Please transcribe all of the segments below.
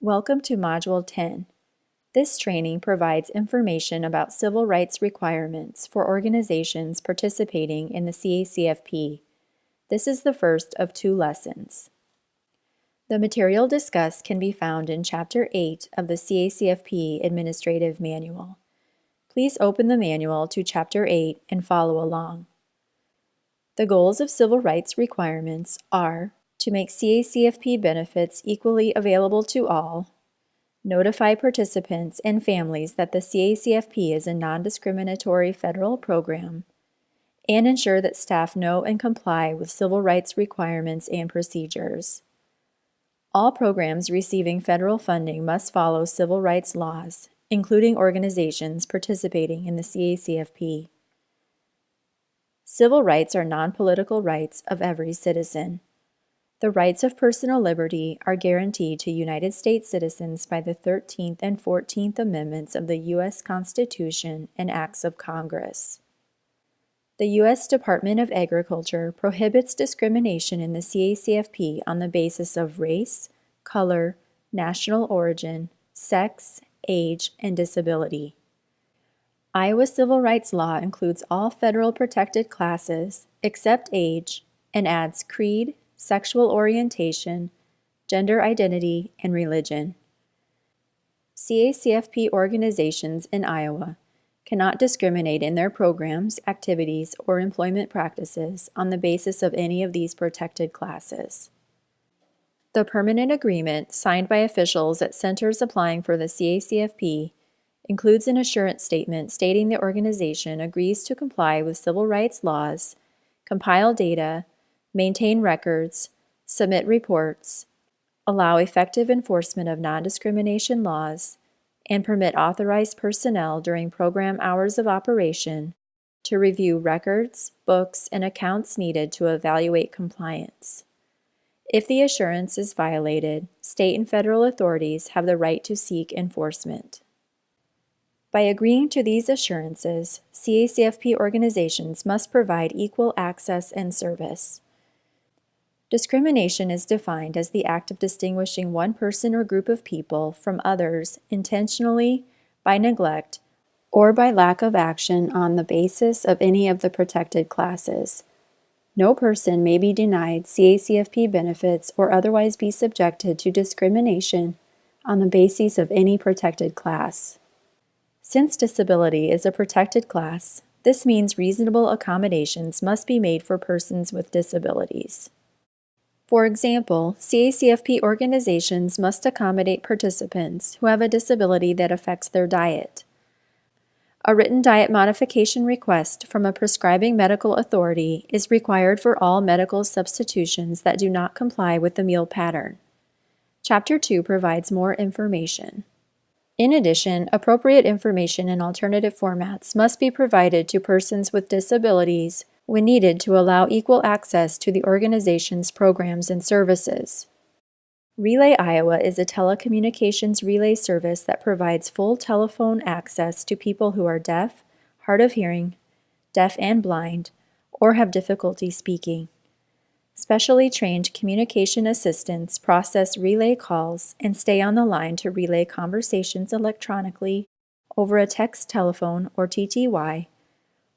Welcome to Module 10. This training provides information about civil rights requirements for organizations participating in the CACFP. This is the first of 2 lessons. The material discussed can be found in Chapter 8 of the CACFP Administrative Manual. Please open the manual to Chapter 8 and follow along. The goals of civil rights requirements are to make CACFP benefits equally available to all, notify participants and families that the CACFP is a non-discriminatory federal program, and ensure that staff know and comply with civil rights requirements and procedures. All programs receiving federal funding must follow civil rights laws, including organizations participating in the CACFP. Civil rights are non-political rights of every citizen. The rights of personal liberty are guaranteed to United States citizens by the 13th and 14th Amendments of the U.S. Constitution and Acts of Congress. The U.S. Department of Agriculture prohibits discrimination in the CACFP on the basis of race, color, national origin, sex, age, and disability. Iowa civil rights law includes all federal protected classes except age and adds creed, sexual orientation, gender identity, and religion. CACFP organizations in Iowa cannot discriminate in their programs, activities, or employment practices on the basis of any of these protected classes. The permanent agreement signed by officials at centers applying for the CACFP includes an assurance statement stating the organization agrees to comply with civil rights laws, compile data, maintain records, submit reports, allow effective enforcement of non-discrimination laws, and permit authorized personnel during program hours of operation to review records, books, and accounts needed to evaluate compliance. If the assurance is violated, state and federal authorities have the right to seek enforcement. By agreeing to these assurances, CACFP organizations must provide equal access and service. Discrimination is defined as the act of distinguishing one person or group of people from others intentionally, by neglect, or by lack of action on the basis of any of the protected classes. No person may be denied CACFP benefits or otherwise be subjected to discrimination on the basis of any protected class. Since disability is a protected class, this means reasonable accommodations must be made for persons with disabilities. For example, CACFP organizations must accommodate participants who have a disability that affects their diet. A written diet modification request from a prescribing medical authority is required for all medical substitutions that do not comply with the meal pattern. Chapter 2 provides more information. In addition, appropriate information in alternative formats must be provided to persons with disabilities when needed to allow equal access to the organization's programs and services. Relay Iowa is a telecommunications relay service that provides full telephone access to people who are deaf, hard of hearing, deaf and blind, or have difficulty speaking. Specially trained communication assistants process relay calls and stay on the line to relay conversations electronically, over a text telephone or TTY,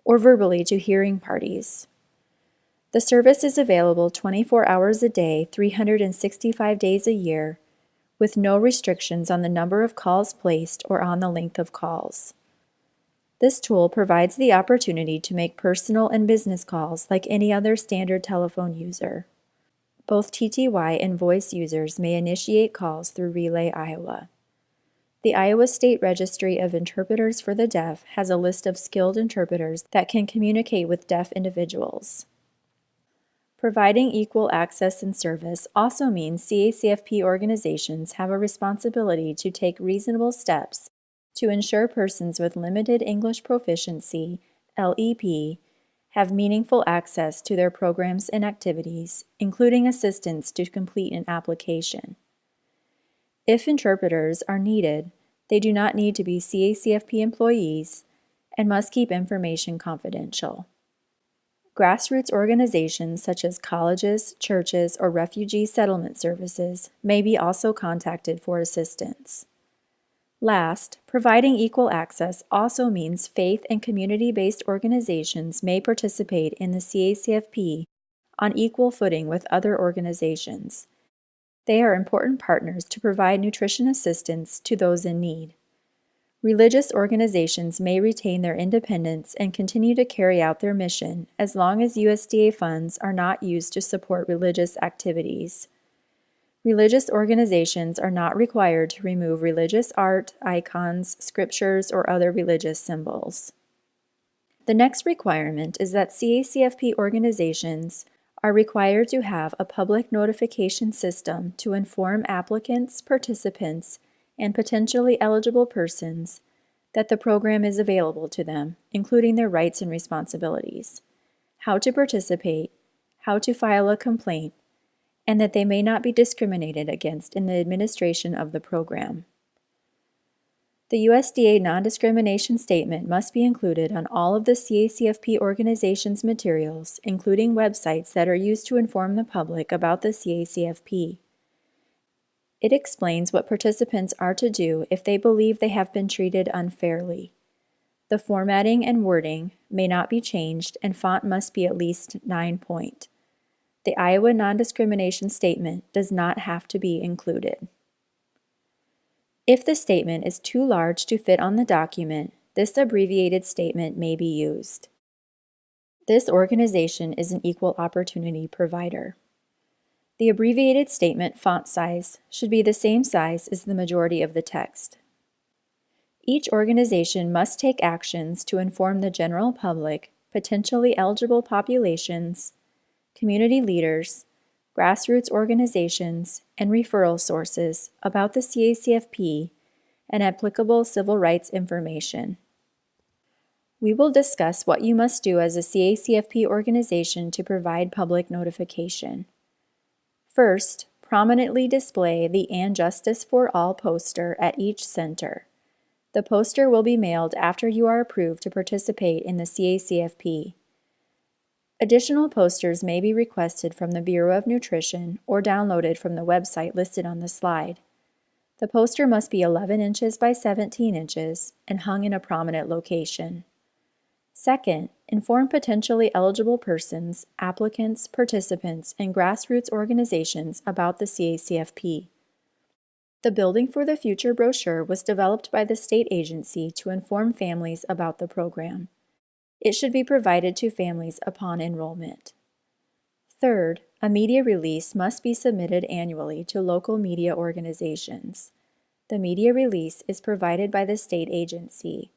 or verbally to hearing parties. The service is available 24 hours a day, 365 days a year, with no restrictions on the number of calls placed or on the length of calls. This tool provides the opportunity to make personal and business calls like any other standard telephone user. Both TTY and voice users may initiate calls through Relay Iowa. The Iowa State Registry of Interpreters for the Deaf has a list of skilled interpreters that can communicate with deaf individuals. Providing equal access and service also means CACFP organizations have a responsibility to take reasonable steps to ensure persons with limited English proficiency, LEP, have meaningful access to their programs and activities, including assistance to complete an application. If interpreters are needed, they do not need to be CACFP employees and must keep information confidential. Grassroots organizations such as colleges, churches, or refugee settlement services may be also contacted for assistance. Last, providing equal access also means faith and community-based organizations may participate in the CACFP on equal footing with other organizations. They are important partners to provide nutrition assistance to those in need. Religious organizations may retain their independence and continue to carry out their mission as long as USDA funds are not used to support religious activities. Religious organizations are not required to remove religious art, icons, scriptures, or other religious symbols. The next requirement is that CACFP organizations are required to have a public notification system to inform applicants, participants, and potentially eligible persons that the program is available to them, including their rights and responsibilities, how to participate, how to file a complaint, and that they may not be discriminated against in the administration of the program. The USDA non-discrimination statement must be included on all of the CACFP organization's materials, including websites that are used to inform the public about the CACFP. It explains what participants are to do if they believe they have been treated unfairly. The formatting and wording may not be changed, and font must be at least 9-point. The Iowa non-discrimination statement does not have to be included. If the statement is too large to fit on the document, this abbreviated statement may be used. This organization is an equal opportunity provider. The abbreviated statement font size should be the same size as the majority of the text. Each organization must take actions to inform the general public, potentially eligible populations, community leaders, grassroots organizations, and referral sources about the CACFP and applicable civil rights information. We will discuss what you must do as a CACFP organization to provide public notification. First, prominently display the "And Justice for All" poster at each center. The poster will be mailed after you are approved to participate in the CACFP. Additional posters may be requested from the Bureau of Nutrition or downloaded from the website listed on the slide. The poster must be 11 inches by 17 inches and hung in a prominent location. Second, inform potentially eligible persons, applicants, participants, and grassroots organizations about the CACFP. The Building for the Future brochure was developed by the state agency to inform families about the program. It should be provided to families upon enrollment. Third, a media release must be submitted annually to local media organizations. The media release is provided by the state agency.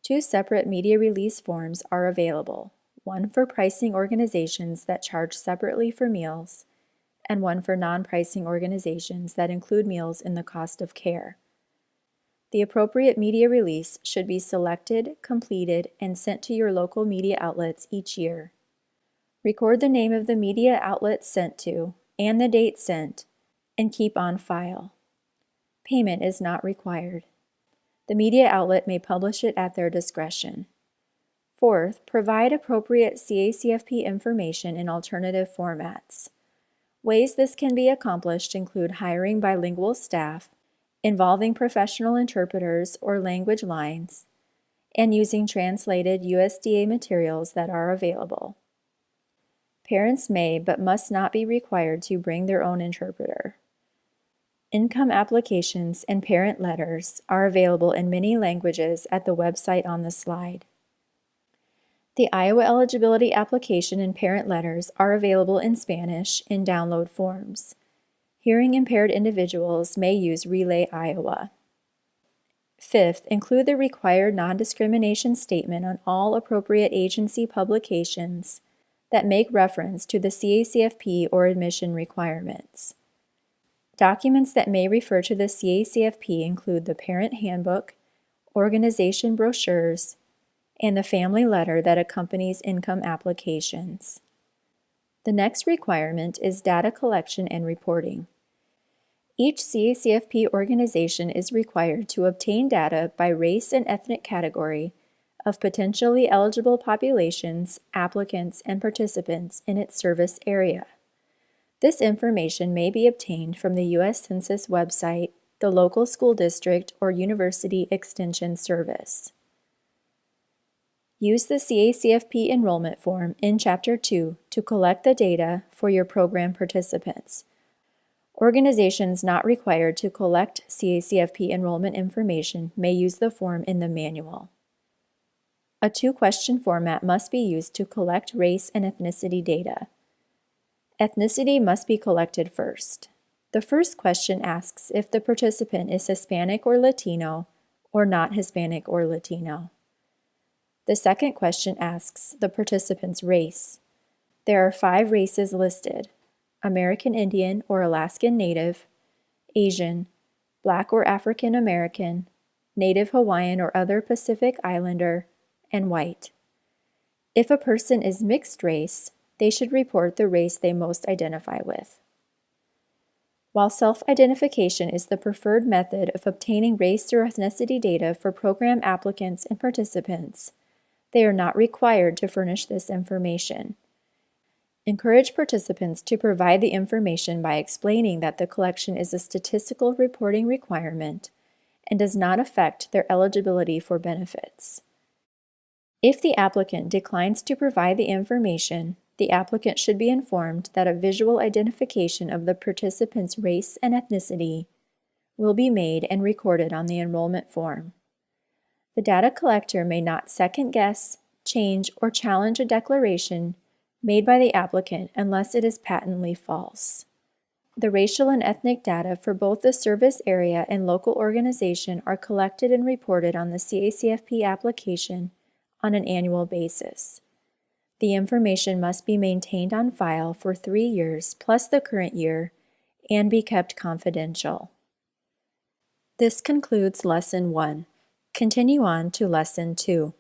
2 separate media release forms are available, one for pricing organizations that charge separately for meals, and one for non-pricing organizations that include meals in the cost of care. The appropriate media release should be selected, completed, and sent to your local media outlets each year. Record the name of the media outlet sent to and the date sent, and keep on file. Payment is not required. The media outlet may publish it at their discretion. Fourth, provide appropriate CACFP information in alternative formats. Ways this can be accomplished include hiring bilingual staff, involving professional interpreters or language lines, and using translated USDA materials that are available. Parents may but must not be required to bring their own interpreter. Income applications and parent letters are available in many languages at the website on the slide. The Iowa eligibility application and parent letters are available in Spanish in download forms. Hearing impaired individuals may use Relay Iowa. Fifth, include the required non-discrimination statement on all appropriate agency publications that make reference to the CACFP or admission requirements. Documents that may refer to the CACFP include the Parent Handbook, organization brochures, and the family letter that accompanies income applications. The next requirement is data collection and reporting. Each CACFP organization is required to obtain data by race and ethnic category of potentially eligible populations, applicants, and participants in its service area. This information may be obtained from the U.S. Census website, the local school district, or university extension service. Use the CACFP enrollment form in Chapter 2 to collect the data for your program participants. Organizations not required to collect CACFP enrollment information may use the form in the manual. A two-question format must be used to collect race and ethnicity data. Ethnicity must be collected first. The first question asks if the participant is Hispanic or Latino, or not Hispanic or Latino. The second question asks the participant's race. There are 5 races listed: American Indian or Alaskan Native, Asian, Black or African American, Native Hawaiian or other Pacific Islander, and white. If a person is mixed race, they should report the race they most identify with. While self-identification is the preferred method of obtaining race or ethnicity data for program applicants and participants, they are not required to furnish this information. Encourage participants to provide the information by explaining that the collection is a statistical reporting requirement and does not affect their eligibility for benefits. If the applicant declines to provide the information, the applicant should be informed that a visual identification of the participant's race and ethnicity will be made and recorded on the enrollment form. The data collector may not second-guess, change, or challenge a declaration made by the applicant unless it is patently false. The racial and ethnic data for both the service area and local organization are collected and reported on the CACFP application on an annual basis. The information must be maintained on file for 3 years plus the current year and be kept confidential. This concludes Lesson 1. Continue on to Lesson 2.